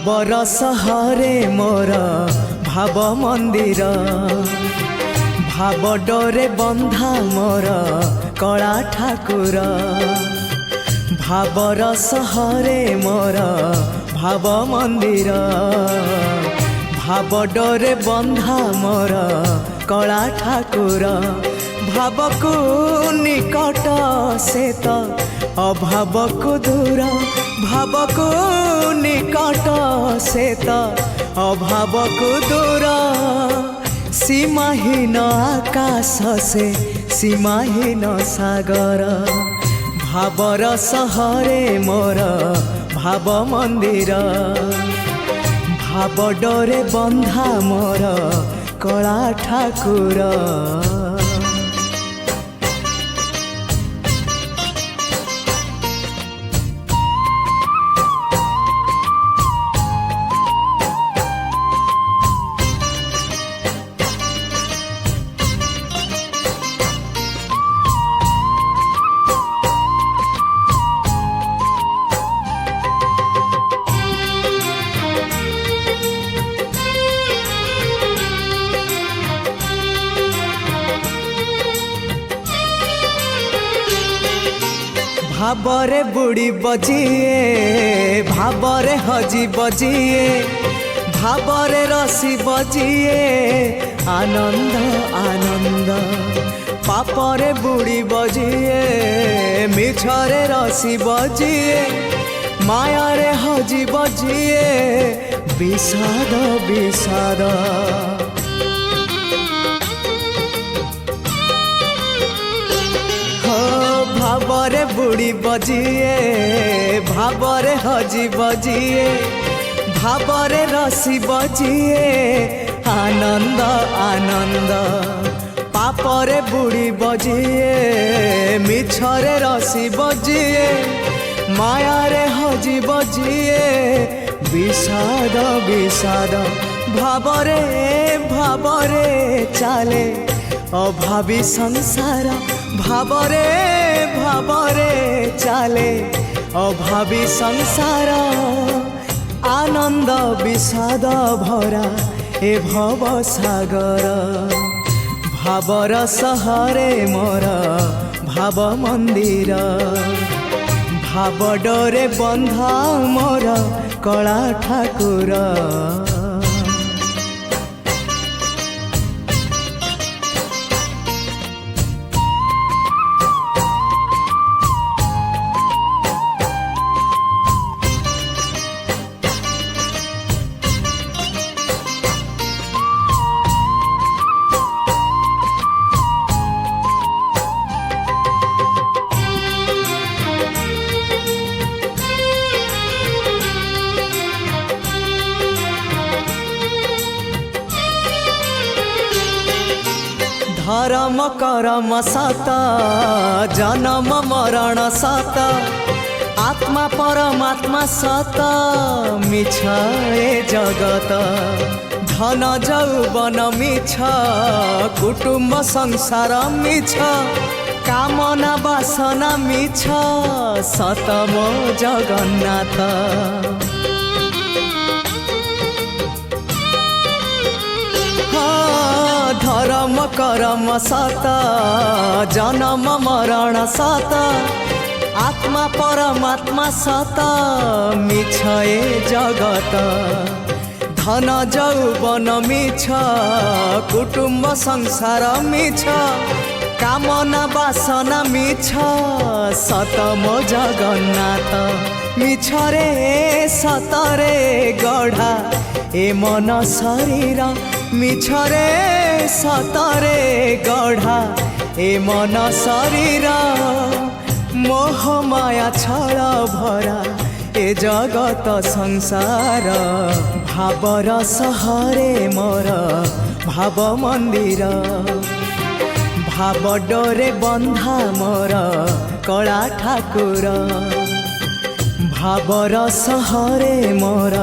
भावर सहरे मोर भाव मंदिर भाव डोरे बंधा मोर कला ठाकुर भावर सहरे मोर भाव मंदिर भाव डोरे बंधा मोर कला ठाकुर भाव को निकट से तो अभाव को दूर भाव को निकट से तो अभाव को दूर सीमाहीन आकाश से सीमाहीन सागर भावर सहरे मोर भाव मंदिर भाव डोरे बंधा मोर कला ठाकुर। भावरे बुड़ी बजिए भावरे हजी बजिए भावरे रसी बजिए आनंद आनंद पापरे बुड़ी बजिए मिछरे रसी बजिए मायारे हजी बजिए विषाद विषाद भावरे बुड़ी बजिए भावरे हजी बजिए भावरे रसी बजिए आनंद आनंद पापरे बुड़ी बजिए मिछरे रसी बजिए मायारे हजी बजिए विषाद विषाद भावरे भावरे चाले अभावी संसार भावरे भावरे चाले अभावी संसार आनंद विषाद भरा ए भव सागर भावर सहरे मोर भाव मंदिर भाव डोरे बंधा मोर कला ठाकुर। धर्म करम सत जन्म मरण सत आत्मा परमात्मा सत मिछ ए जगत धन जौवन मिछ कुटुंब संसार मिछ कामना वासना मिछ सत मो जगन्नाथ धर्म करम सत जन्म मरण सत आत्मा परमात्मा सत मिछ ए जगत धन जौवन मिछ कुटुंब संसार मिछ कामना वासना मिछ सत मो जगन्नाथ मिछ रे सतरे गढ़ा ए मन शरीर मिछरे सतरे गढ़ा ए मन शरीर मोह माया छल भरा ए जगत संसार भावर सहरे मोर भाव मंदिर भाव डोरे बंधा मोर कला ठाकुर भावर सहरे मोर।